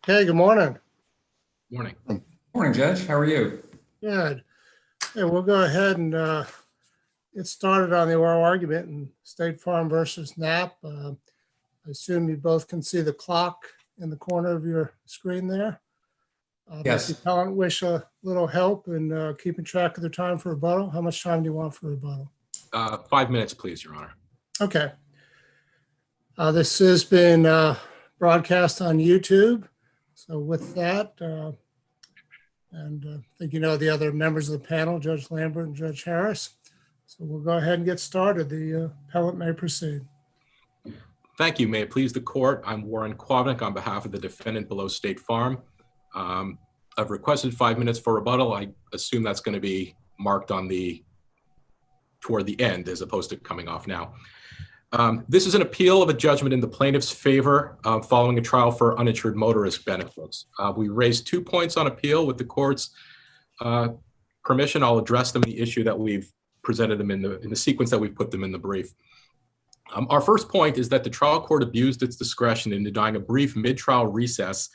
Okay, good morning. Morning. Morning, Judge. How are you? Good. Hey, we'll go ahead and get started on the oral argument in State Farm versus Knapp. I assume you both can see the clock in the corner of your screen there. Yes. Does the appellant wish a little help in keeping track of their time for rebuttal? How much time do you want for rebuttal? 5 minutes, please, Your Honor. Okay. This has been broadcast on YouTube. So with that, and I think you know the other members of the panel, Judge Lambert and Judge Harris. So we'll go ahead and get started. The appellant may proceed. Thank you. May it please the court. I'm Warren Kwavnik on behalf of the defendant below State Farm. I've requested 5 minutes for rebuttal. I assume that's going to be marked on toward the end as opposed to coming off now. This is an appeal of a judgment in the plaintiff's favor following a trial for uninsured motorist benefits. We raised 2 points on appeal. With the court's permission, I'll address them in the issue that we've presented them in the sequence that we've put them in the brief. Our first point is that the trial court abused its discretion in denying a brief mid-trial recess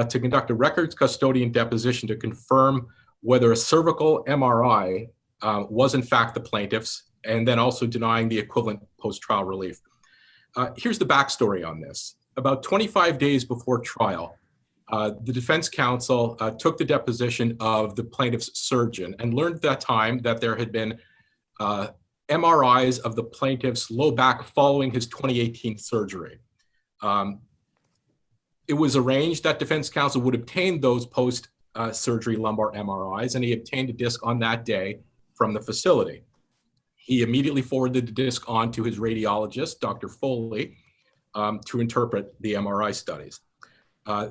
to conduct a records custodian deposition to confirm whether a cervical MRI was in fact the plaintiff's, and then also denying the equivalent post-trial relief. Here's the backstory on this. About 25 days before trial, the defense counsel took the deposition of the plaintiff's surgeon and learned at that time that there had been MRIs of the plaintiff's low back following his 2018 surgery. It was arranged that defense counsel would obtain those post-surgery lumbar MRIs, and he obtained a disc on that day from the facility. He immediately forwarded the disc on to his radiologist, Dr. Foley, to interpret the MRI studies.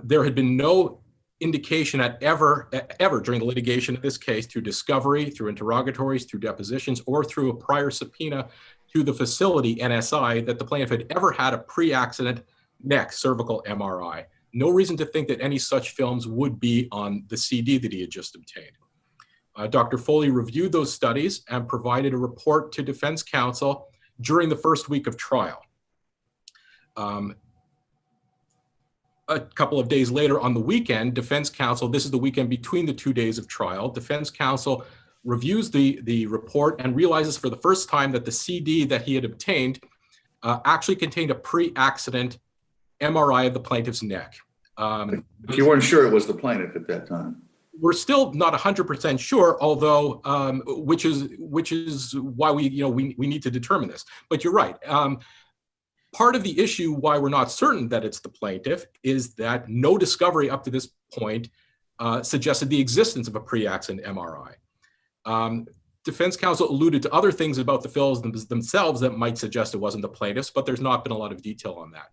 There had been no indication that ever during the litigation of this case, through discovery, through interrogatories, through depositions, or through a prior subpoena to the facility, NSI, that the plaintiff had ever had a pre-accident neck cervical MRI. No reason to think that any such films would be on the CD that he had just obtained. Dr. Foley reviewed those studies and provided a report to defense counsel during the first week of trial. A couple of days later on the weekend, defense counsel, this is the weekend between the 2 days of trial, defense counsel reviews the report and realizes for the first time that the CD that he had obtained actually contained a pre-accident MRI of the plaintiff's neck. You weren't sure it was the plaintiff at that time? We're still not 100% sure, although which is why we need to determine this. But you're right. Part of the issue why we're not certain that it's the plaintiff is that no discovery up to this point suggested the existence of a pre-accident MRI. Defense counsel alluded to other things about the films themselves that might suggest it wasn't the plaintiff's, but there's not been a lot of detail on that.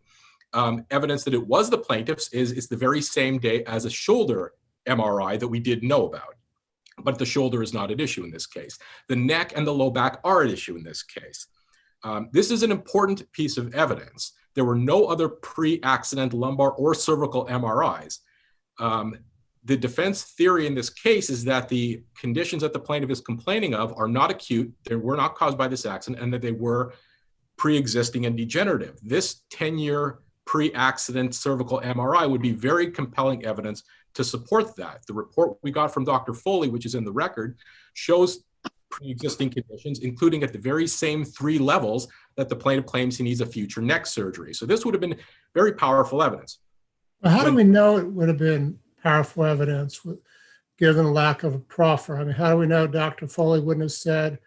Evidence that it was the plaintiff's is the very same day as a shoulder MRI that we did know about, but the shoulder is not at issue in this case. The neck and the low back are at issue in this case. This is an important piece of evidence. There were no other pre-accident lumbar or cervical MRIs. The defense theory in this case is that the conditions that the plaintiff is complaining of are not acute, they were not caused by this accident, and that they were pre-existing and degenerative. This 10-year pre-accident cervical MRI would be very compelling evidence to support that. The report we got from Dr. Foley, which is in the record, shows pre-existing conditions, including at the very same 3 levels that the plaintiff claims he needs a future neck surgery. So this would have been very powerful evidence. Well, how do we know it would have been powerful evidence given the lack of a proffer? I mean, how do we know Dr. Foley wouldn't have said,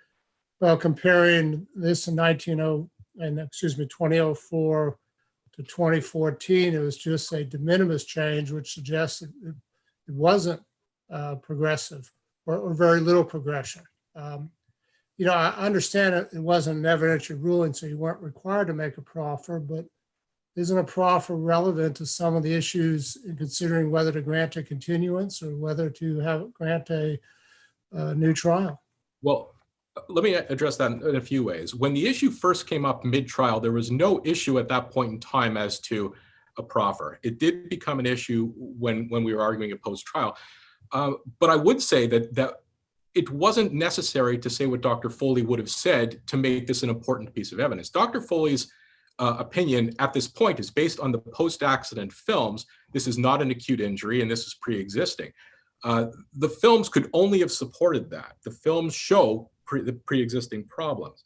well, comparing this in 2004 to 2014, it was just a de minimis change, which suggests that it wasn't progressive or very little progression. I understand it wasn't an evidentiary ruling, so you weren't required to make a proffer, but isn't a proffer relevant to some of the issues in considering whether to grant a continuance or whether to grant a new trial? Well, let me address that in a few ways. When the issue first came up mid-trial, there was no issue at that point in time as to a proffer. It did become an issue when we were arguing a post-trial. But I would say that it wasn't necessary to say what Dr. Foley would have said to make this an important piece of evidence. Dr. Foley's opinion at this point is based on the post-accident films. This is not an acute injury, and this is pre-existing. The films could only have supported that. The films show the pre-existing problems.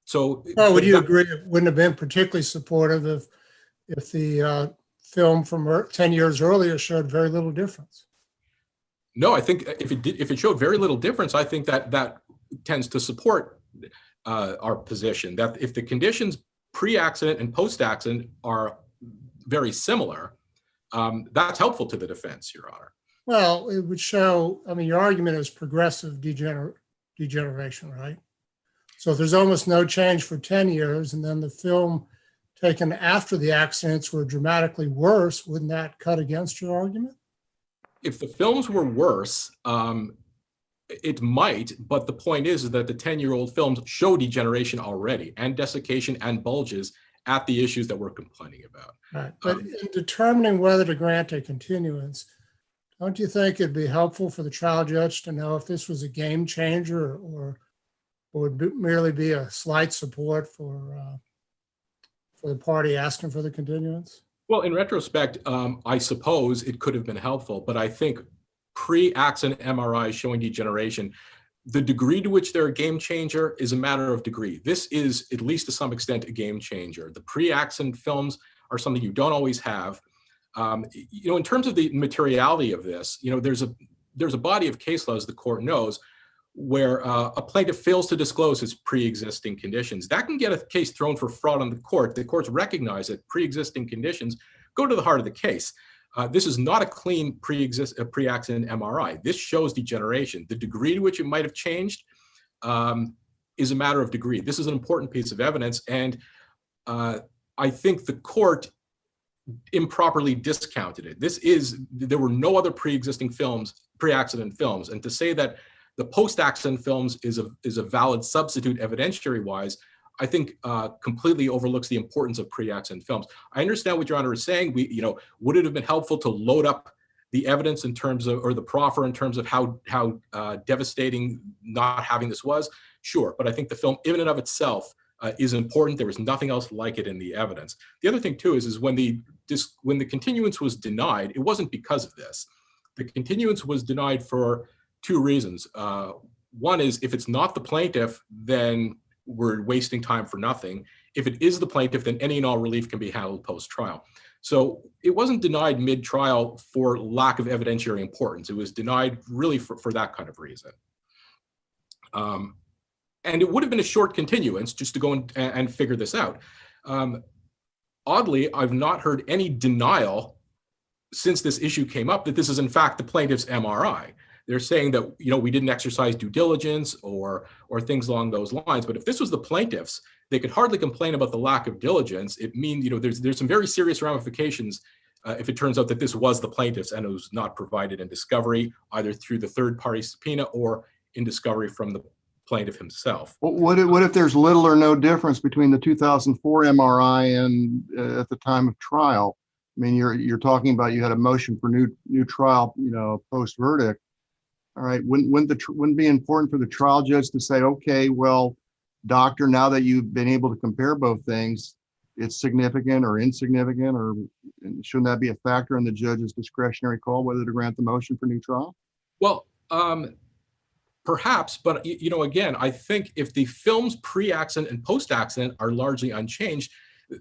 So, Well, would you agree it wouldn't have been particularly supportive if the film from 10 years earlier showed very little difference? No, I think if it showed very little difference, I think that tends to support our position that if the conditions pre-accident and post-accident are very similar, that's helpful to the defense, Your Honor. Well, it would show, I mean, your argument is progressive degeneration, right? So if there's almost no change for 10 years and then the film taken after the accidents were dramatically worse, wouldn't that cut against your argument? If the films were worse, it might, but the point is that the 10-year-old films show degeneration already and desiccation and bulges at the issues that we're complaining about. Right. But in determining whether to grant a continuance, don't you think it'd be helpful for the trial judge to know if this was a game changer or would merely be a slight support for the party asking for the continuance? Well, in retrospect, I suppose it could have been helpful, but I think pre-accident MRIs showing degeneration, the degree to which they're a game changer is a matter of degree. This is, at least to some extent, a game changer. The pre-accident films are something you don't always have. In terms of the materiality of this, there's a body of case law, as the court knows, where a plaintiff fails to disclose his pre-existing conditions. That can get a case thrown for fraud on the court. The courts recognize that pre-existing conditions go to the heart of the case. This is not a clean pre-accident MRI. This shows degeneration. The degree to which it might have changed is a matter of degree. This is an important piece of evidence, and I think the court improperly discounted it. There were no other pre-existing films, pre-accident films, and to say that the post-accident films is a valid substitute evidentiary-wise, I think completely overlooks the importance of pre-accident films. I understand what Your Honor is saying. Would it have been helpful to load up the evidence in terms of, or the proffer in terms of how devastating not having this was? Sure, but I think the film in and of itself is important. There was nothing else like it in the evidence. The other thing too is when the continuance was denied, it wasn't because of this. The continuance was denied for two reasons. One is if it's not the plaintiff, then we're wasting time for nothing. If it is the plaintiff, then any and all relief can be handled post-trial. So it wasn't denied mid-trial for lack of evidentiary importance. It was denied really for that kind of reason. And it would have been a short continuance just to go and figure this out. Oddly, I've not heard any denial since this issue came up that this is in fact the plaintiff's MRI. They're saying that we didn't exercise due diligence or things along those lines. But if this was the plaintiff's, they could hardly complain about the lack of diligence. It means there's some very serious ramifications if it turns out that this was the plaintiff's and it was not provided in discovery, either through the third-party subpoena or in discovery from the plaintiff himself. What if there's little or no difference between the 2004 MRI and at the time of trial? I mean, you're talking about you had a motion for new trial, post verdict. All right, wouldn't it be important for the trial judge to say, okay, well, doctor, now that you've been able to compare both things, it's significant or insignificant, or shouldn't that be a factor in the judge's discretionary call whether to grant the motion for new trial? Well, perhaps, but again, I think if the films pre-accident and post-accident are largely unchanged,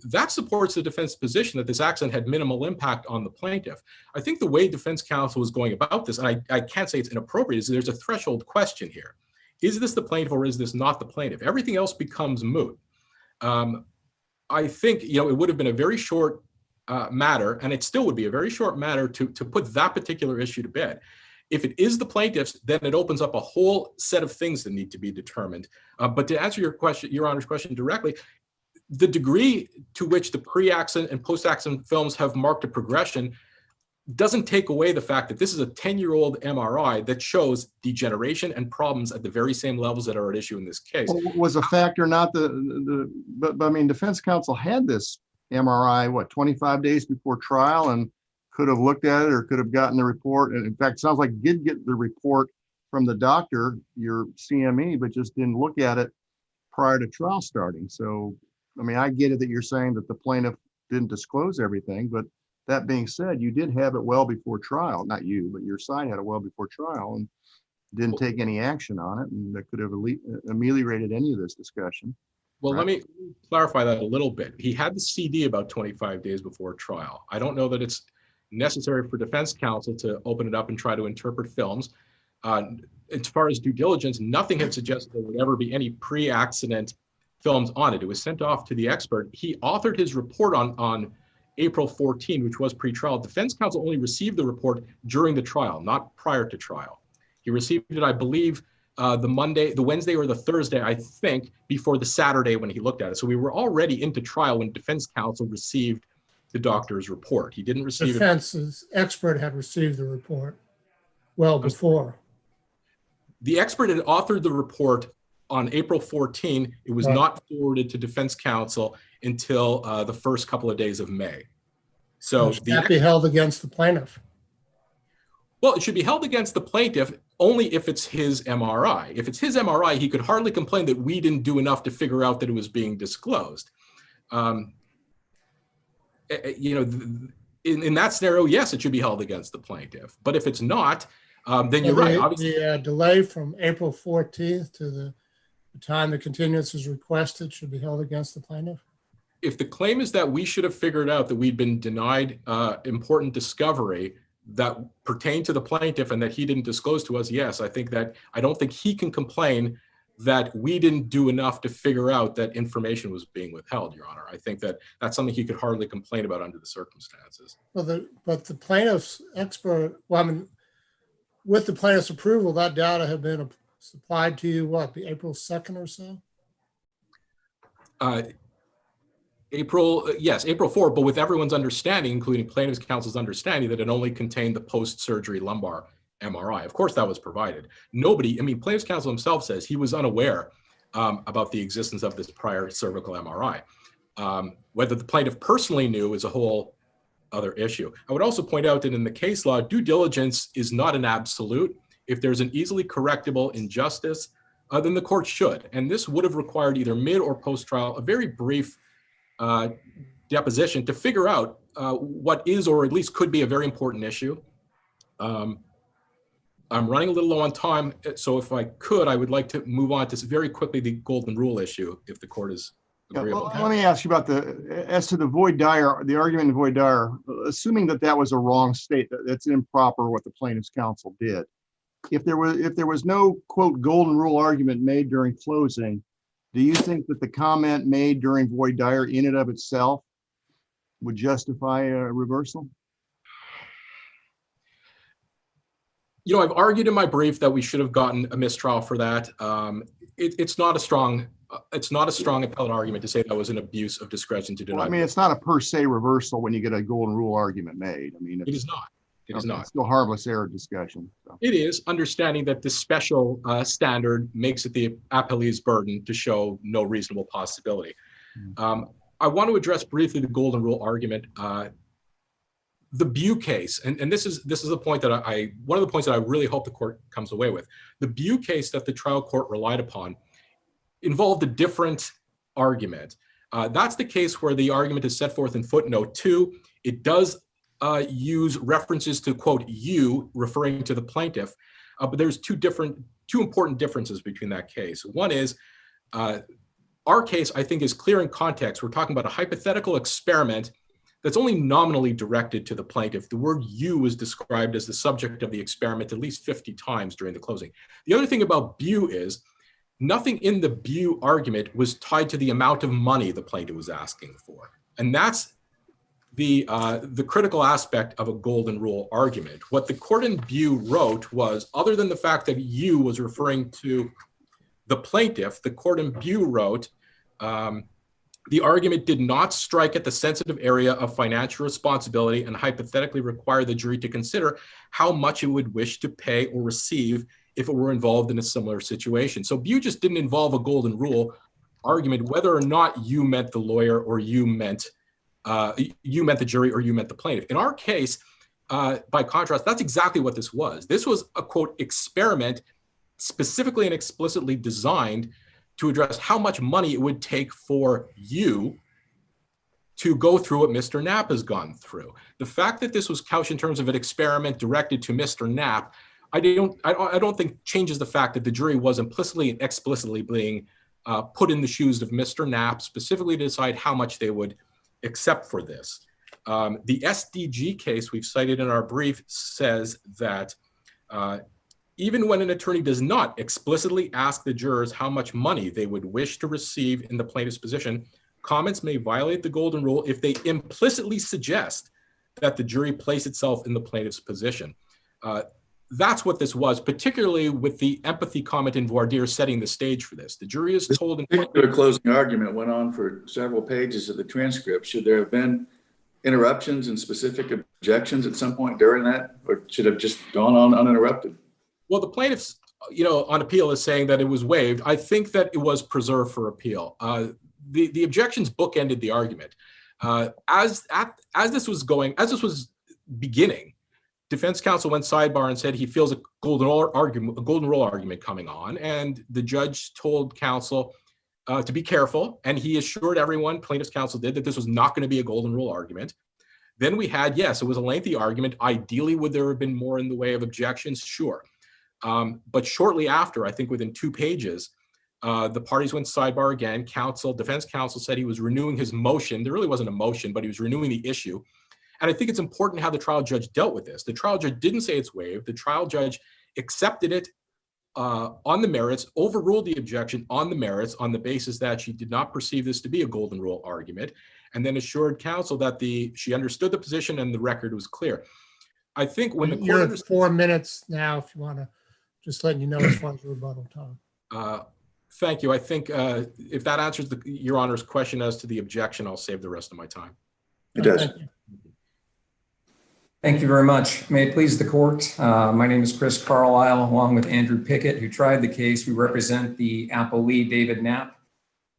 that supports the defense position that this accident had minimal impact on the plaintiff. I think the way defense counsel is going about this, and I can't say it's inappropriate, is there's a threshold question here. Is this the plaintiff or is this not the plaintiff? Everything else becomes moot. I think, it would have been a very short matter, and it still would be a very short matter to put that particular issue to bed. If it is the plaintiff's, then it opens up a whole set of things that need to be determined. But to answer Your Honor's question directly, the degree to which the pre-accident and post-accident films have marked a progression doesn't take away the fact that this is a 10-year-old MRI that shows degeneration and problems at the very same levels that are at issue in this case. Was a factor not but I mean, defense counsel had this MRI, 25 days before trial, and could have looked at it or could have gotten the report. And in fact, it sounds like you did get the report from the doctor, your CME, but just didn't look at it prior to trial starting. So, I mean, I get it that you're saying that the plaintiff didn't disclose everything, but that being said, you did have it well before trial. Not you, but your side had it well before trial and didn't take any action on it, and that could have ameliorated any of this discussion. Well, Right. let me clarify that a little bit. He had the CD about 25 days before trial. I don't know that it's necessary for defense counsel to open it up and try to interpret films. As far as due diligence, nothing had suggested there would ever be any pre-accident films on it. It was sent off to the expert. He authored his report on April 14, which was pre-trial. Defense counsel only received the report during the trial, not prior to trial. He received it, I believe, the Wednesday or the Thursday, I think, before the Saturday when he looked at it. So we were already into trial when defense counsel received the doctor's report. He didn't receive it. Defense's expert had received the report well before. The expert had authored the report on April 14. It was Right. not forwarded to defense counsel until the first couple of days of May. So Should that be held against the plaintiff? well, it should be held against the plaintiff only if it's his MRI. If it's his MRI, he could hardly complain that we didn't do enough to figure out that it was being disclosed. In that scenario, yes, it should be held against the plaintiff. But if it's not, then you're right. Obviously, The delay from April 14th to the time the continuance is requested should be held against the plaintiff? if the claim is that we should have figured out that we'd been denied important discovery that pertained to the plaintiff and that he didn't disclose to us, yes, I don't think he can complain that we didn't do enough to figure out that information was being withheld, Your Honor. I think that that's something he could hardly complain about under the circumstances. Well, but the plaintiff's expert, well, I mean, with the plaintiff's approval, that data had been supplied to you, what, the April 2nd or so? April 4, but with everyone's understanding, including plaintiff's counsel's understanding, that it only contained the post-surgery lumbar MRI. Of course, that was provided. Plaintiff's counsel himself says he was unaware about the existence of this prior cervical MRI. Whether the plaintiff personally knew is a whole other issue. I would also point out that in the case law, due diligence is not an absolute. If there's an easily correctable injustice, then the court should. And this would have required either mid or post-trial, a very brief deposition to figure out what is, or at least could be, a very important issue. I'm running a little low on time, so if I could, I would like to move on to very quickly the golden rule issue, if the court is agreeable. Let me ask you about as to the void dire, the argument in void dire, assuming that was a wrong state, that's improper what the plaintiff's counsel did. If there was no, quote, golden rule argument made during closing, do you think that the comment made during void dire in and of itself would justify a reversal? I've argued in my brief that we should have gotten a mistrial for that. It's not a strong appellate argument to say that was an abuse of discretion to deny. It's not a per se reversal when you get a golden rule argument made. It is not. It is not. It's still harmless error discussion. So. It is, understanding that the special standard makes it the appellee's burden to show no reasonable possibility. I want to address briefly the golden rule argument. The Bew case, and this is the point that one of the points that I really hope the court comes away with. The Bew case that the trial court relied upon involved a different argument. That's the case where the argument is set forth in footnote 2. It does use references to, quote, you, referring to the plaintiff, but there's two important differences between that case. One is our case, I think, is clear in context. We're talking about a hypothetical experiment that's only nominally directed to the plaintiff. The word you was described as the subject of the experiment at least 50 times during the closing. The other thing about Bew is nothing in the Bew argument was tied to the amount of money the plaintiff was asking for. And that's the critical aspect of a golden rule argument. What the court in Bew wrote was, other than the fact that you was referring to the plaintiff, the court in Bew wrote, the argument did not strike at the sensitive area of financial responsibility and hypothetically require the jury to consider how much it would wish to pay or receive if it were involved in a similar situation. So Bew just didn't involve a golden rule argument, whether or not you meant the lawyer or you meant the jury or you meant the plaintiff. In our case, by contrast, that's exactly what this was. This was a, quote, experiment specifically and explicitly designed to address how much money it would take for you to go through what Mr. Knapp has gone through. The fact that this was couched in terms of an experiment directed to Mr. Knapp, I don't think changes the fact that the jury was implicitly and explicitly being put in the shoes of Mr. Knapp, specifically to decide how much they would accept for this. The SDG case we've cited in our brief says that even when an attorney does not explicitly ask the jurors how much money they would wish to receive in the plaintiff's position, comments may violate the golden rule if they implicitly suggest that the jury place itself in the plaintiff's position. That's what this was, particularly with the empathy comment in voir dire setting the stage for this. The jury is told in particular closing argument went on for several pages of the transcript. Should there have been interruptions and specific objections at some point during that, or should have just gone on uninterrupted? Well, the plaintiff's, on appeal is saying that it was waived. I think that it was preserved for appeal. The objections bookended the argument. As this was beginning, defense counsel went sidebar and said he feels a golden rule argument coming on, and the judge told counsel to be careful, and he assured everyone, plaintiff's counsel did, that this was not going to be a golden rule argument. Then we had, yes, it was a lengthy argument. Ideally, would there have been more in the way of objections? Sure. But shortly after, I think within 2 pages, the parties went sidebar again. Defense counsel said he was renewing his motion. There really wasn't a motion, but he was renewing the issue. And I think it's important how the trial judge dealt with this. The trial judge didn't say it's waived. The trial judge accepted it on the merits, overruled the objection on the merits on the basis that she did not perceive this to be a golden rule argument, and then assured counsel that she understood the position and the record was clear. I think when the court You're at 4 minutes now, if you want to just letting you know as far as rebuttal time. Thank you. I think if that answers Your Honor's question as to the objection, I'll save the rest of my time. It does. Thank you. Thank you very much. May it please the court. My name is Chris Carlisle, along with Andrew Pickett, who tried the case. We represent the appellee, David Knapp.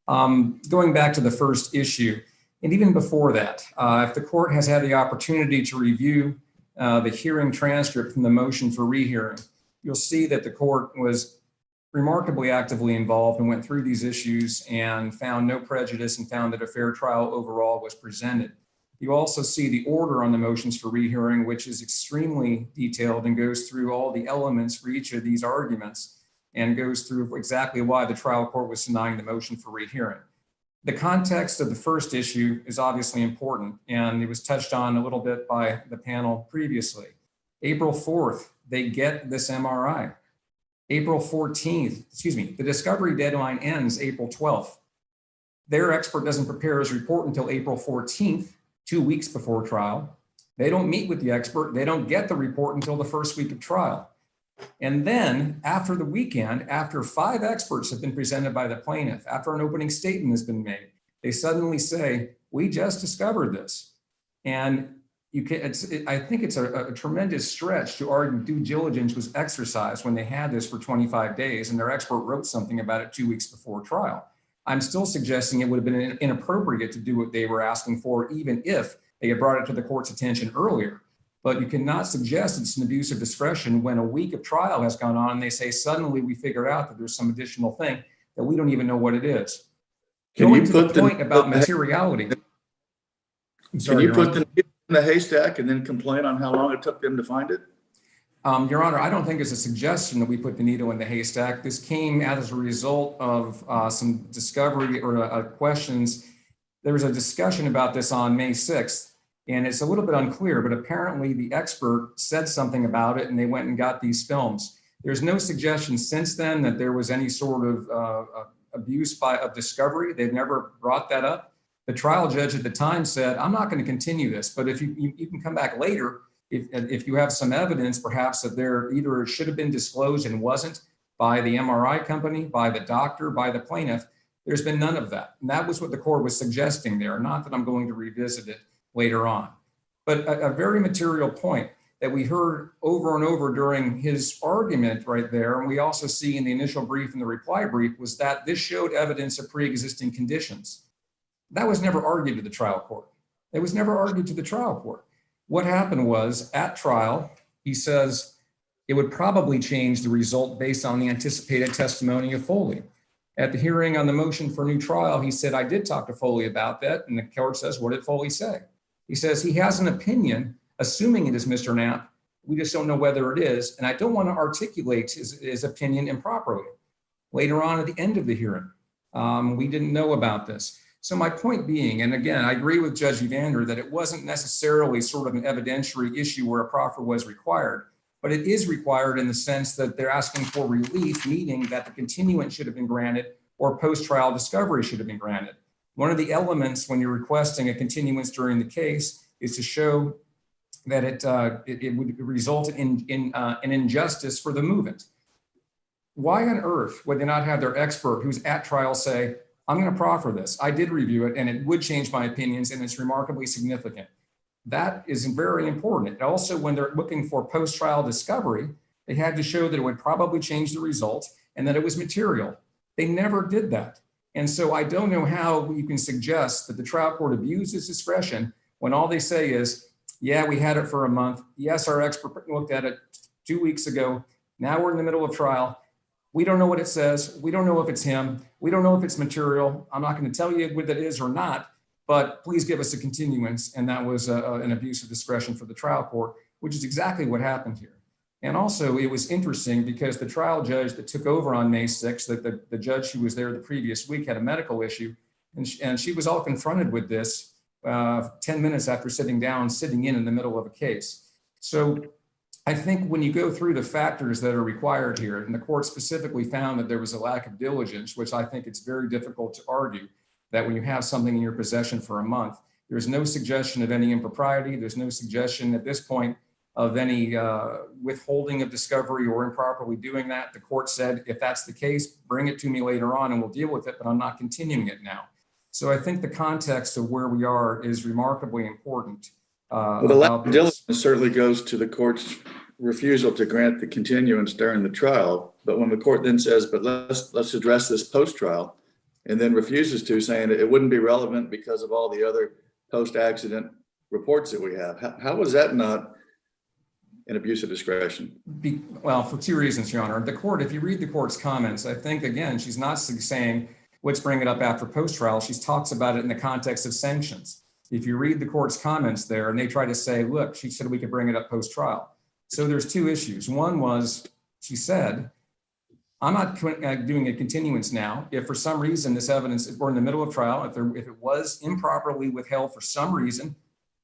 Going back to the first issue, and even before that, if the court has had the opportunity to review the hearing transcript from the motion for rehearing, you'll see that the court was remarkably actively involved and went through these issues and found no prejudice and found that a fair trial overall was presented. You also see the order on the motions for rehearing, which is extremely detailed and goes through all the elements for each of these arguments and goes through exactly why the trial court was denying the motion for rehearing. The context of the first issue is obviously important, and it was touched on a little bit by the panel previously. April 4th, they get this MRI. April 14th, the discovery deadline ends April 12th. Their expert doesn't prepare his report until April 14th, 2 weeks before trial. They don't meet with the expert. They don't get the report until the first week of trial. And then after the weekend, after 5 experts have been presented by the plaintiff, after an opening statement has been made, they suddenly say, we just discovered this. And I think it's a tremendous stretch to argue due diligence was exercised when they had this for 25 days and their expert wrote something about it 2 weeks before trial. I'm still suggesting it would have been inappropriate to do what they were asking for, even if they had brought it to the court's attention earlier. But you cannot suggest it's an abuse of discretion when a week of trial has gone on and they say, suddenly we figured out that there's some additional thing that we don't even know what it is. Going to the point about materiality. Can you put the needle in the haystack and then complain on how long it took them to find it? Your Honor, I don't think it's a suggestion that we put the needle in the haystack. This came as a result of some discovery or questions. There was a discussion about this on May 6th, and it's a little bit unclear, but apparently the expert said something about it and they went and got these films. There's no suggestion since then that there was any sort of abuse of discovery. They've never brought that up. The trial judge at the time said, I'm not going to continue this, but if you can come back later, if you have some evidence, perhaps that there either should have been disclosed and wasn't by the MRI company, by the doctor, by the plaintiff, there's been none of that. And that was what the court was suggesting there, not that I'm going to revisit it later on. But a very material point that we heard over and over during his argument right there, and we also see in the initial brief and the reply brief, was that this showed evidence of pre-existing conditions. That was never argued to the trial court. It was never argued to the trial court. What happened was at trial, he says it would probably change the result based on the anticipated testimony of Foley. At the hearing on the motion for new trial, he said, I did talk to Foley about that. And the court says, what did Foley say? He says he has an opinion, assuming it is Mr. Knapp. We just don't know whether it is. And I don't want to articulate his opinion improperly. Later on at the end of the hearing, we didn't know about this. So my point being, and again, I agree with Judge Evander that it wasn't necessarily sort of an evidentiary issue where a proffer was required, but it is required in the sense that they're asking for relief, meaning that the continuance should have been granted or post-trial discovery should have been granted. One of the elements when you're requesting a continuance during the case is to show that it would result in an injustice for the movement. Why on earth would they not have their expert who's at trial say, I'm going to proffer this. I did review it and it would change my opinions and it's remarkably significant. That is very important. And also, when they're looking for post-trial discovery, they had to show that it would probably change the result and that it was material. They never did that. And so I don't know how you can suggest that the trial court abused its discretion when all they say is, yeah, we had it for a month. Yes, our expert looked at it 2 weeks ago. Now we're in the middle of trial. We don't know what it says. We don't know if it's him. We don't know if it's material. I'm not going to tell you whether it is or not, but please give us a continuance. And that was an abuse of discretion for the trial court, which is exactly what happened here. And also it was interesting because the trial judge that took over on May 6th, the judge who was there the previous week had a medical issue, and she was all confronted with this 10 minutes after sitting in the middle of a case. So I think when you go through the factors that are required here, and the court specifically found that there was a lack of diligence, which I think it's very difficult to argue that when you have something in your possession for a month, there's no suggestion of any impropriety. There's no suggestion at this point of any withholding of discovery or improperly doing that. The court said, if that's the case, bring it to me later on and we'll deal with it, but I'm not continuing it now. So I think the context of where we are is remarkably important. Well, the lack of diligence certainly goes to the court's refusal to grant the continuance during the trial. But when the court then says, but let's address this post-trial, and then refuses to, saying it wouldn't be relevant because of all the other post-accident reports that we have. How is that not an abuse of discretion? Well, for two reasons, Your Honor. The court, if you read the court's comments, I think, again, she's not saying, let's bring it up after post-trial. She talks about it in the context of sanctions. If you read the court's comments there, and they try to say, look, she said we could bring it up post-trial. So there's two issues. One was, she said, I'm not doing a continuance now. If for some reason this evidence, if we're in the middle of trial, if it was improperly withheld for some reason,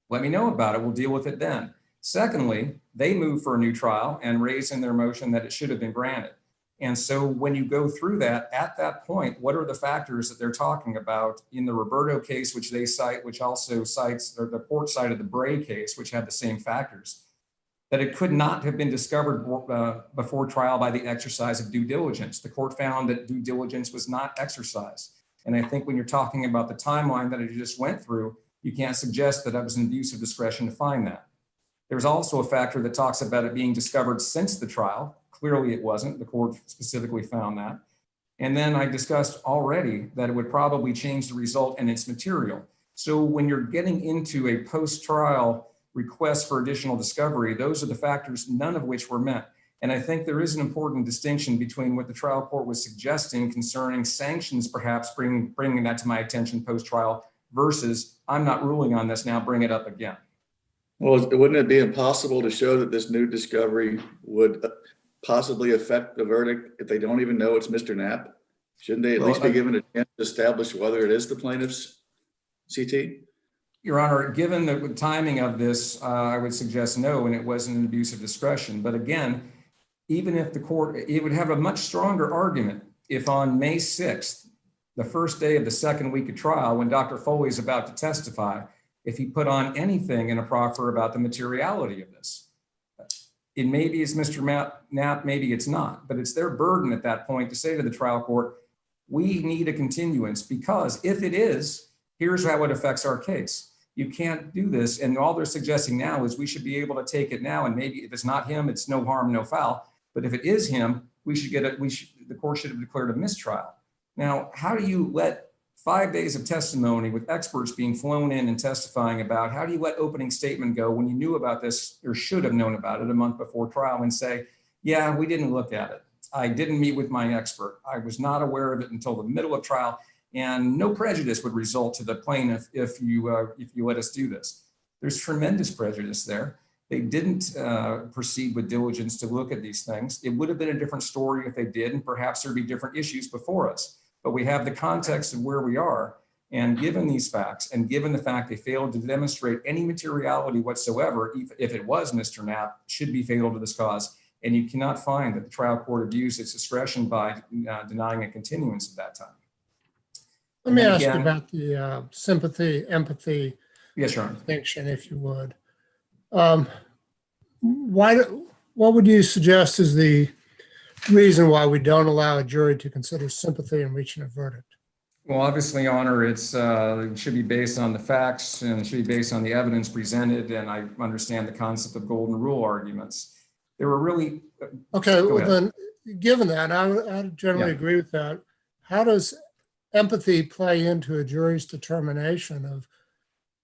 let me know about it. We'll deal with it then. Secondly, they moved for a new trial and raised in their motion that it should have been granted. And so when you go through that, at that point, what are the factors that they're talking about in the Roberto case, which they cite, which also cites, or the court cited the Bray case, which had the same factors, that it could not have been discovered before trial by the exercise of due diligence. The court found that due diligence was not exercised. And I think when you're talking about the timeline that I just went through, you can't suggest that that was an abuse of discretion to find that. There's also a factor that talks about it being discovered since the trial. Clearly it wasn't. The court specifically found that. And then I discussed already that it would probably change the result and its material. So when you're getting into a post-trial request for additional discovery, those are the factors, none of which were met. And I think there is an important distinction between what the trial court was suggesting concerning sanctions, perhaps bringing that to my attention post-trial, versus I'm not ruling on this now, bring it up again. Well, wouldn't it be impossible to show that this new discovery would possibly affect the verdict if they don't even know it's Mr. Knapp? Shouldn't they at least be given a chance to establish whether it is the plaintiff's CT? Your Honor, given the timing of this, I would suggest no, and it wasn't an abuse of discretion. But again, even if the court, it would have a much stronger argument if on May 6th, the first day of the second week of trial, when Dr. Foley is about to testify, if he put on anything in a proffer about the materiality of this. It maybe is Mr. Knapp, maybe it's not, but it's their burden at that point to say to the trial court, we need a continuance, because if it is, here's how it affects our case. You can't do this. And all they're suggesting now is we should be able to take it now. And maybe if it's not him, it's no harm, no foul. But if it is him, we should get it. The court should have declared a mistrial. Now, how do you let 5 days of testimony with experts being flown in and testifying about, how do you let opening statement go when you knew about this or should have known about it a month before trial and say, yeah, we didn't look at it. I didn't meet with my expert. I was not aware of it until the middle of trial, and no prejudice would result to the plaintiff if you let us do this. There's tremendous prejudice there. They didn't proceed with diligence to look at these things. It would have been a different story if they did, and perhaps there'd be different issues before us. But we have the context of where we are. And given these facts, and given the fact they failed to demonstrate any materiality whatsoever, if it was Mr. Knapp, should be fatal to this cause. And you cannot find that the trial court abused its discretion by denying a continuance at that time. Let me ask you about the sympathy, empathy Yes, Your Honor. distinction, if you would. What would you suggest is the reason why we don't allow a jury to consider sympathy in reaching a verdict? Well, obviously, Your Honor, it should be based on the facts and it should be based on the evidence presented. And I understand the concept of golden rule arguments. There were really okay. Well, then, given that, I generally agree with that. How does empathy play into a jury's determination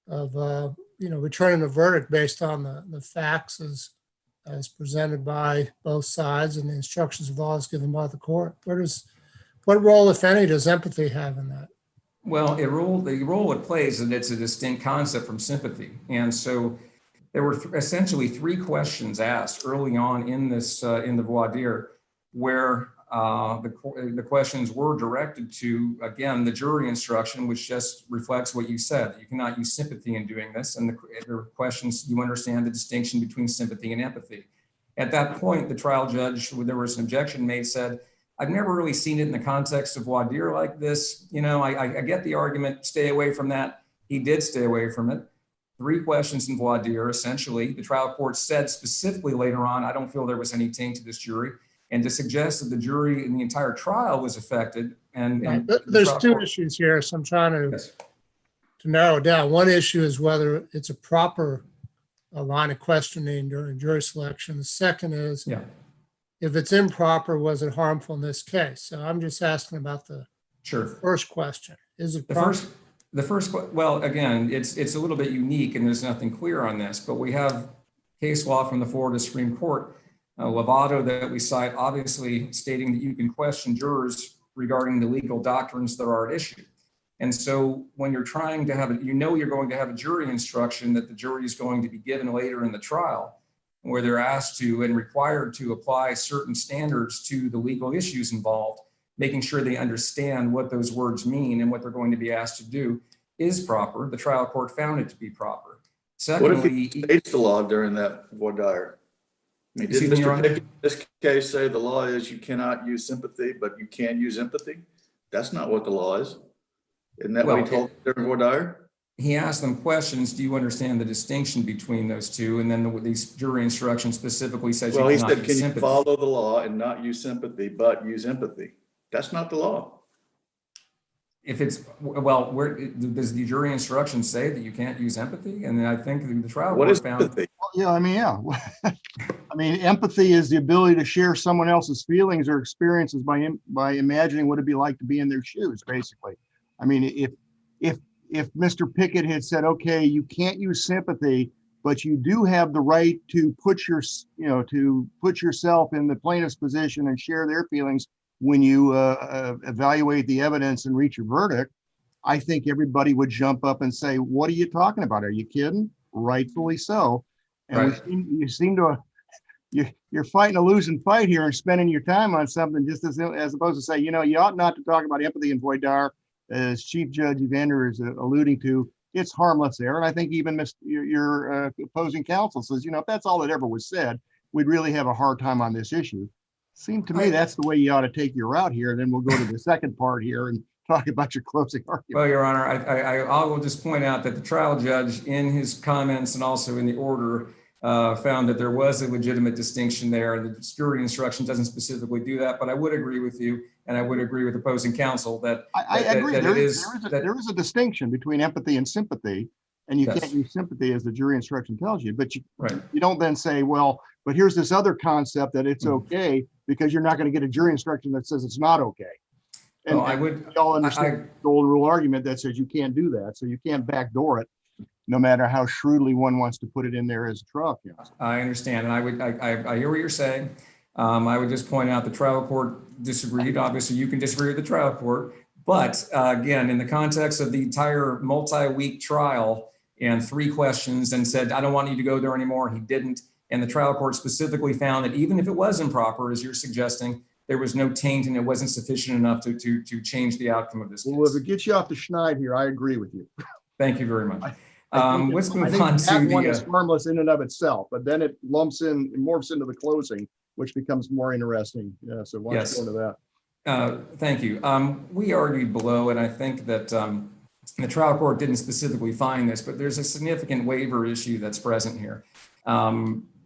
of returning a verdict based on the facts as presented by both sides and the instructions of laws given by the court? What role, if any, does empathy have in that? Well, the role it plays, and it's a distinct concept from sympathy. And so there were essentially three questions asked early on in this in the voir dire, where the questions were directed to, again, the jury instruction, which just reflects what you said. You cannot use sympathy in doing this. And the questions, you understand the distinction between sympathy and empathy. At that point, the trial judge, when there was an objection made, said, I've never really seen it in the context of voir dire like this. I get the argument, stay away from that. He did stay away from it. Three questions in voir dire, essentially. The trial court said specifically later on, I don't feel there was any taint to this jury. And to suggest that the jury in the entire trial was affected. And there's two issues here, so I'm trying to narrow it down. One issue is whether it's a proper line of questioning during jury selection. The second is, if it's improper, was it harmful in this case? So I'm just asking about the first question. Is it proper? Well, again, it's a little bit unique and there's nothing clear on this, but we have case law from the Florida Supreme Court, Lovato, that we cite, obviously stating that you can question jurors regarding the legal doctrines that are at issue. And so when you're trying to have it, you're going to have a jury instruction that the jury is going to be given later in the trial, where they're asked to and required to apply certain standards to the legal issues involved, making sure they understand what those words mean and what they're going to be asked to do is proper. The trial court found it to be proper. Secondly, what if he states the law during that voir dire? I mean, did Mr. Pickett in this case say the law is you cannot use sympathy, but you can use empathy? That's not what the law is. Isn't that what he told during voir dire? He asked them questions. Do you understand the distinction between those two? And then these jury instructions specifically says, well, he said, can you follow the law and not use sympathy, but use empathy? That's not the law. If it's, well, where does the jury instruction say that you can't use empathy? And I think the trial court found. Empathy? Well, I mean, empathy is the ability to share someone else's feelings or experiences by imagining what it'd be like to be in their shoes, basically. I mean, if Mr. Pickett had said, okay, you can't use sympathy, but you do have the right to put yourself in the plaintiff's position and share their feelings when you evaluate the evidence and reach a verdict, I think everybody would jump up and say, what are you talking about? Are you kidding? Rightfully so. And you're fighting a losing fight here and spending your time on something just as opposed to say, you ought not to talk about empathy in voir dire, as Chief Judge Evander is alluding to. It's harmless there. And I think even your opposing counsel says, if that's all that ever was said, we'd really have a hard time on this issue. Seemed to me that's the way you ought to take your route here. Then we'll go to the second part here and talk about your closing argument. Well, Your Honor, I will just point out that the trial judge in his comments and also in the order found that there was a legitimate distinction there. And the jury instruction doesn't specifically do that, but I would agree with you. And I would agree with opposing counsel that I agree. There is a distinction between empathy and sympathy, and you can't use sympathy as the jury instruction tells you, but you don't then say, well, but here's this other concept that it's okay, because you're not going to get a jury instruction that says it's not okay. And we all understand the golden rule argument that says you can't do that. So you can't backdoor it, no matter how shrewdly one wants to put it in there as a trial counsel. I understand. And I hear what you're saying. I would just point out the trial court disagreed. Obviously, you can disagree with the trial court, but again, in the context of the entire multi-week trial and 3 questions, and said, I don't want you to go there anymore. He didn't. And the trial court specifically found that even if it was improper, as you're suggesting, there was no taint and it wasn't sufficient enough to change the outcome of this case. Well, if it gets you off the schneid here, I agree with you. Thank you very much. Let's I move think on that to one the. is harmless in and of itself, but then it lumps in, it morphs into the closing, which becomes more interesting. Yeah, so why don't you go into that? Thank you. We argued below, and I think that the trial court didn't specifically find this, but there's a significant waiver issue that's present here.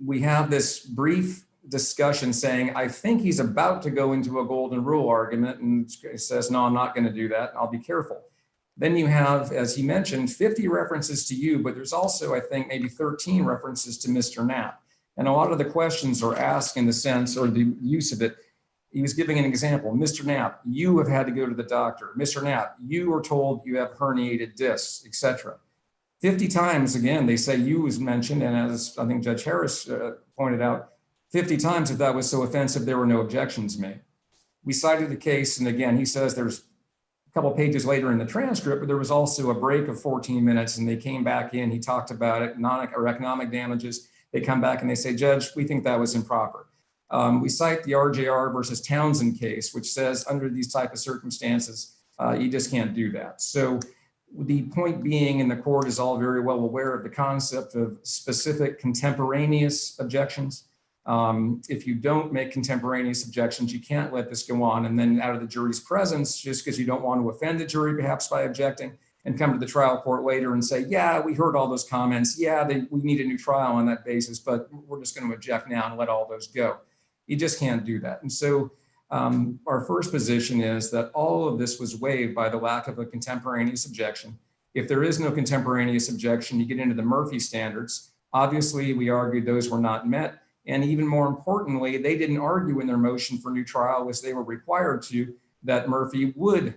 We have this brief discussion saying, I think he's about to go into a golden rule argument, and it says, no, I'm not going to do that. I'll be careful. Then you have, as he mentioned, 50 references to you, but there's also, I think, maybe 13 references to Mr. Knapp. And a lot of the questions are asked in the sense, or the use of it, he was giving an example. Mr. Knapp, you have had to go to the doctor. Mr. Knapp, you were told you have herniated discs, etc. 50 times, again, they say you was mentioned, and as I think Judge Harris pointed out, 50 times if that was so offensive, there were no objections made. We cited the case, and again, he says there's a couple of pages later in the transcript, but there was also a break of 14 minutes, and they came back in, he talked about it, economic damages. They come back and they say, Judge, we think that was improper. We cite the RJR versus Townsend case, which says under these type of circumstances, you just can't do that. So the point being, and the court is all very well aware of the concept of specific contemporaneous objections. If you don't make contemporaneous objections, you can't let this go on. And then out of the jury's presence, just because you don't want to offend the jury, perhaps by objecting, and come to the trial court later and say, yeah, we heard all those comments. Yeah, we need a new trial on that basis, but we're just going to object now and let all those go. You just can't do that. And so our first position is that all of this was waived by the lack of a contemporaneous objection. If there is no contemporaneous objection, you get into the Murphy standards. Obviously, we argued those were not met. And even more importantly, they didn't argue in their motion for new trial, as they were required to, that Murphy would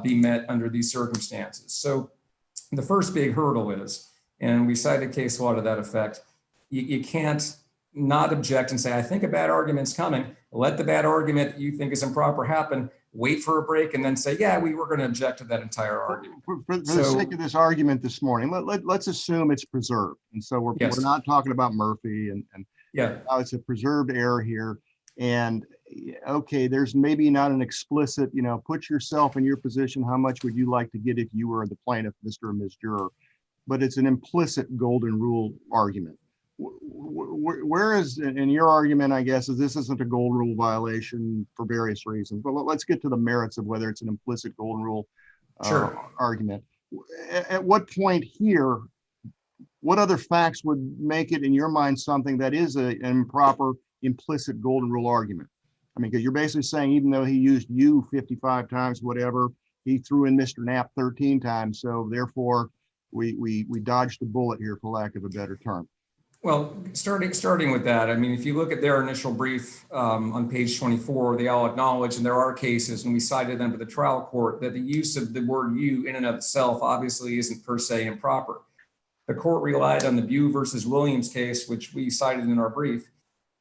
be met under these circumstances. So the first big hurdle is, and we cited case law to that effect, you can't not object and say, I think a bad argument's coming. Let the bad argument that you think is improper happen, wait for a break, and then say, yeah, we were going to object to that entire argument. For the sake of this argument this morning, let's assume it's preserved. And so we're not talking about Murphy and yeah, it's a preserved error here. And okay, there's maybe not an explicit, put yourself in your position. How much would you like to get if you were the plaintiff, Mr. or Ms. Juror? But it's an implicit golden rule argument. Where is, in your argument, I guess, is this isn't a golden rule violation for various reasons, but let's get to the merits of whether it's an implicit golden rule argument. At what point here, what other facts would make it in your mind something that is an improper implicit golden rule argument? I mean, because you're basically saying, even though he used you 55 times, whatever, he threw in Mr. Knapp 13 times. So therefore, we dodged the bullet here, for lack of a better term. Well, starting with that, I mean, if you look at their initial brief on page 24, they all acknowledge, and there are cases, and we cited them to the trial court, that the use of the word you in and of itself obviously isn't per se improper. The court relied on the Bew versus Williams case, which we cited in our brief.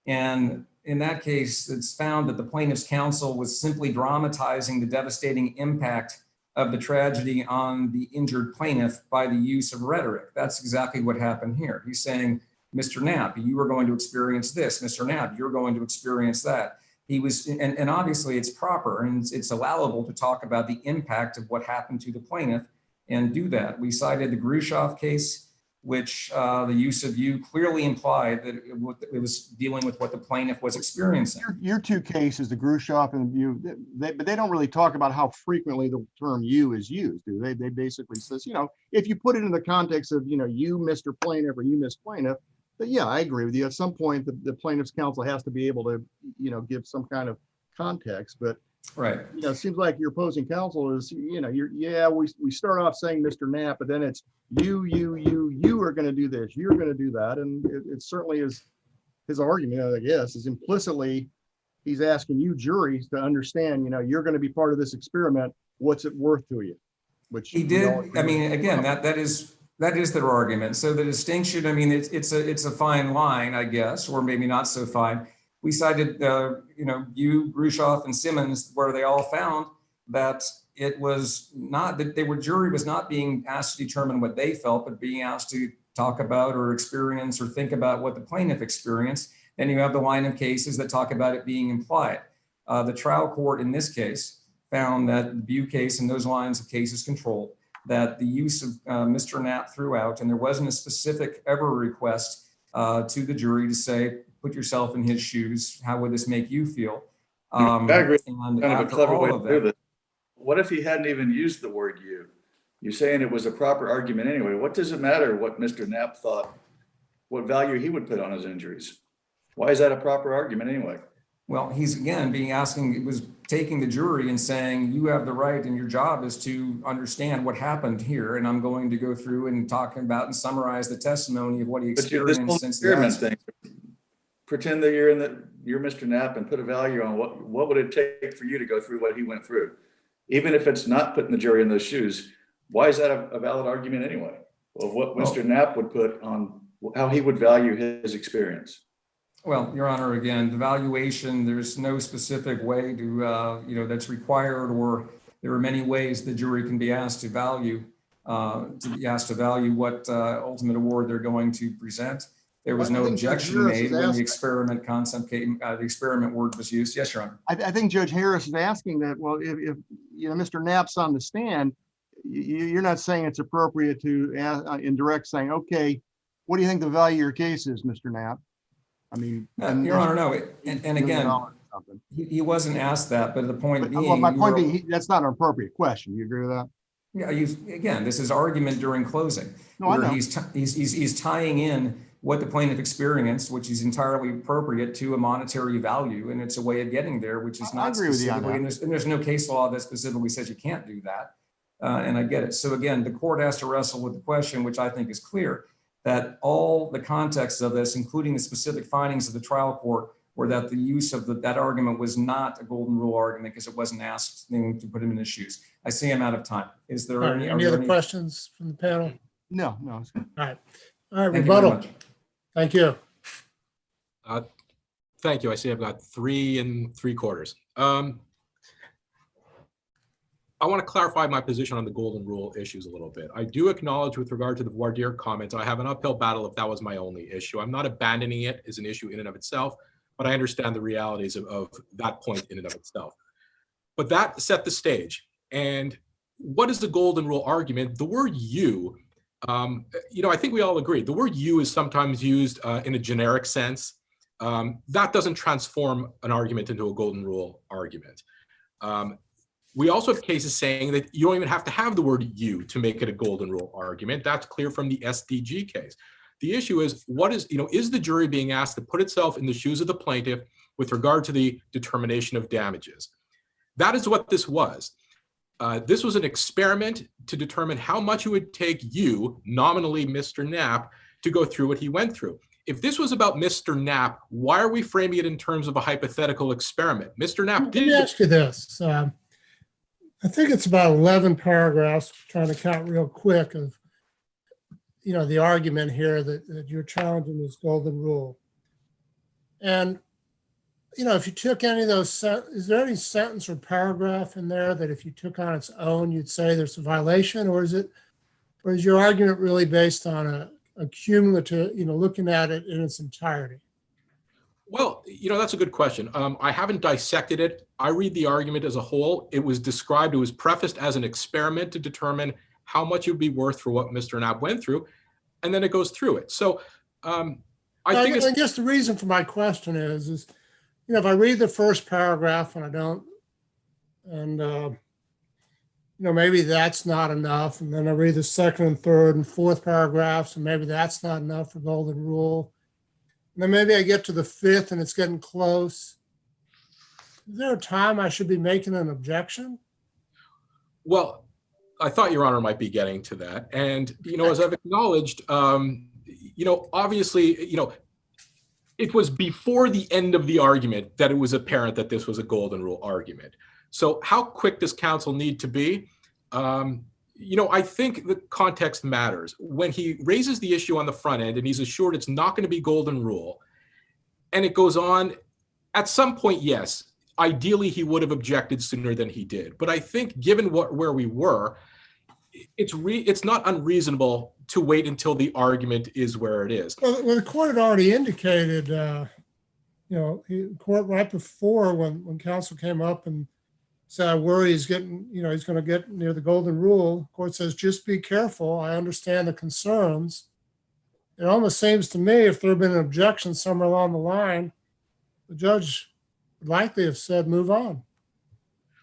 And in that case, it's found that the plaintiff's counsel was simply dramatizing the devastating impact of the tragedy on the injured plaintiff by the use of rhetoric. That's exactly what happened here. He's saying, Mr. Knapp, you are going to experience this. Mr. Knapp, you're going to experience that. He was, and obviously it's proper and it's allowable to talk about the impact of what happened to the plaintiff and do that. We cited the Grushoff case, which the use of you clearly implied that it was dealing with what the plaintiff was experiencing. Your two cases, the Grushoff and the Bew, but they don't really talk about how frequently the term you is used, do they? They basically says, if you put it in the context of, you, Mr. Plaintiff, or you, Miss Plaintiff, but yeah, I agree with you. At some point, the plaintiff's counsel has to be able to, give some kind of context. But right, it seems like your opposing counsel is, we start off saying Mr. Knapp, but then it's you are going to do this, you're going to do that, and it certainly is his argument. I guess is implicitly he's asking you juries to understand, you're going to be part of this experiment. What's it worth to you? Which he did. I mean, again, that is their argument. So the distinction, I mean, it's a fine line, I guess, or maybe not so fine. We cited, you, Grushoff, and Simmons, where they all found that it was not that jury was not being asked to determine what they felt, but being asked to talk about or experience or think about what the plaintiff experienced. Then you have the line of cases that talk about it being implied. The trial court in this case found that the Bew case and those lines of cases controlled, that the use of Mr. Knapp throughout, and there wasn't a specific ever request to the jury to say, put yourself in his shoes, how would this make you feel? I agree. And Kind of a after clever way all of to do that, this. What if he hadn't even used the word you? You're saying it was a proper argument anyway. What does it matter what Mr. Knapp thought, what value he would put on his injuries? Why is that a proper argument anyway? well, he's again it was taking the jury and saying, you have the right and your job is to understand what happened here. And I'm going to go through and talk about and summarize the testimony of what he But you're this experienced whole since the experiment accident. thing. Pretend that you're Mr. Knapp and put a value on what would it take for you to go through what he went through? Even if it's not putting the jury in those shoes, why is that a valid argument anyway? Of what Mr. Knapp would put on how he would value his experience. Well, Your Honor, again, the valuation, there's no specific way to, that's required, or there are many ways the jury can be asked to value, what ultimate award they're going to present. There was no objection made when the experiment concept came, the experiment word was used. Yes, Your Honor. I think Judge Harris is asking that, well, if Mr. Knapp's on the stand, you're not saying it's appropriate to in direct saying, okay, what do you think the value of your case is, Mr. Knapp? I mean, Your Honor, no. And again, he wasn't asked that, but the point being, well, my point being, that's not an appropriate question. You agree with that? Yeah, again, this is argument during closing, where he's tying in what the plaintiff experienced, which is entirely appropriate, to a monetary value, and it's a way of getting there, which is not specifically, and there's no case law that specifically says you can't do that, and I get it. So again, the court has to wrestle with the question, which I think is clear, that all the context of this, including the specific findings of the trial court, were that the use of that argument was not a golden rule argument because it wasn't asked to put him in his shoes. I see I'm out of time. Is there any other questions from the panel? No. All right, rebuttal. Thank you. Thank you. I see I've got 3 3/4. I want to clarify my position on the golden rule issues a little bit. I do acknowledge with regard to the voir dire comments, I have an uphill battle if that was my only issue. I'm not abandoning it as an issue in and of itself, but I understand the realities of that point in and of itself. But that set the stage. And what is the golden rule argument? The word you, I think we all agree. The word you is sometimes used in a generic sense. That doesn't transform an argument into a golden rule argument. We also have cases saying that you don't even have to have the word you to make it a golden rule argument. That's clear from the SDG case. The issue is, is the jury being asked to put itself in the shoes of the plaintiff with regard to the determination of damages? That is what this was. This was an experiment to determine how much it would take you, nominally Mr. Knapp, to go through what he went through. If this was about Mr. Knapp, why are we framing it in terms of a hypothetical experiment? Mr. Knapp did. Let me ask you this. I think it's about 11 paragraphs, trying to count real quick, of the argument here that you're challenging this golden rule. And if you took any of those, is there any sentence or paragraph in there that if you took on its own, you'd say there's a violation, or is your argument really based on a cumulative, looking at it in its entirety? Well, that's a good question. I haven't dissected it. I read the argument as a whole. It was prefaced as an experiment to determine how much it would be worth for what Mr. Knapp went through, and then it goes through it. So I guess the reason for my question is if I read the first paragraph and I don't, and maybe that's not enough, and then I read the second and third and fourth paragraphs, and maybe that's not enough for golden rule. And then maybe I get to the fifth and it's getting close. Is there a time I should be making an objection? Well, I thought Your Honor might be getting to that. And, as I've acknowledged, obviously, it was before the end of the argument that it was apparent that this was a golden rule argument. So how quick does counsel need to be? I think the context matters. When he raises the issue on the front end and he's assured it's not going to be golden rule, and it goes on At some point, yes. Ideally, he would have objected sooner than he did. But I think given where we were, it's not unreasonable to wait until the argument is where it is. Well, the court had already indicated, the court right before when counsel came up and said, I worry he's getting, he's going to get near the golden rule. Court says, just be careful. I understand the concerns. It almost seems to me if there had been an objection somewhere along the line, the judge would likely have said, move on.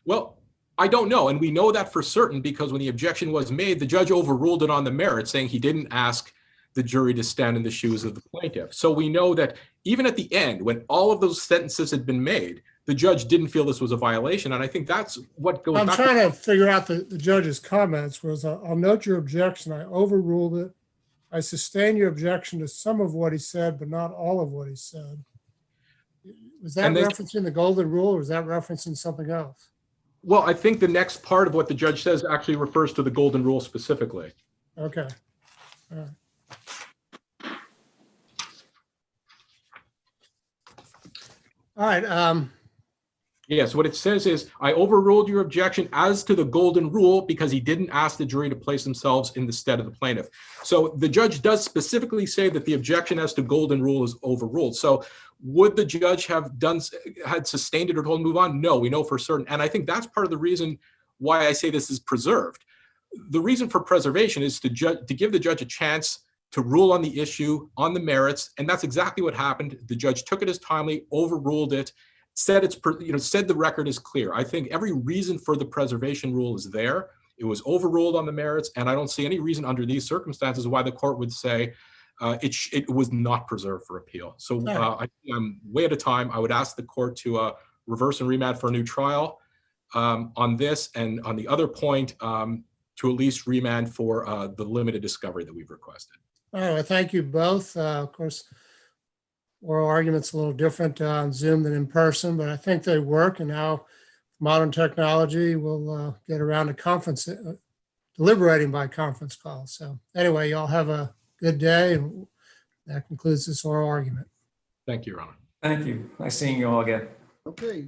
Well, I don't know. And we know that for certain because when the objection was made, the judge overruled it on the merits, saying he didn't ask the jury to stand in the shoes of the plaintiff. So we know that even at the end, when all of those sentences had been made, the judge didn't feel this was a violation. And I think that's what goes I'm back trying to figure out the judge's comments was, I'll note your objection. I overruled it. I sustain your objection to some of what he said, but not all of what he said. Was that referencing the golden rule or was that referencing something else? Well, I think the next part of what the judge says actually refers to the golden rule specifically. Okay. All right. All right. Yes, what it says is, I overruled your objection as to the golden rule because he didn't ask the jury to place themselves in the stead of the plaintiff. So the judge does specifically say that the objection as to golden rule is overruled. So would the judge have had sustained it or told him to move on? No, we know for certain. And I think that's part of the reason why I say this is preserved. The reason for preservation is to give the judge a chance to rule on the issue, on the merits. And that's exactly what happened. The judge took it as timely, overruled it, said said the record is clear. I think every reason for the preservation rule is there. It was overruled on the merits, and I don't see any reason under these circumstances why the court would say it was not preserved for appeal. So I'm way at a time. I would ask the court to reverse and remand for a new trial on this, and on the other point, to at least remand for the limited discovery that we've requested. All right. Well, thank you both. Of course, oral arguments a little different on Zoom than in person, but I think they work. And now modern technology will get around to conference, deliberating by conference call. So anyway, y'all have a good day. And that concludes this oral argument. Thank you, Your Honor. Thank you. Nice seeing you all again. Okay.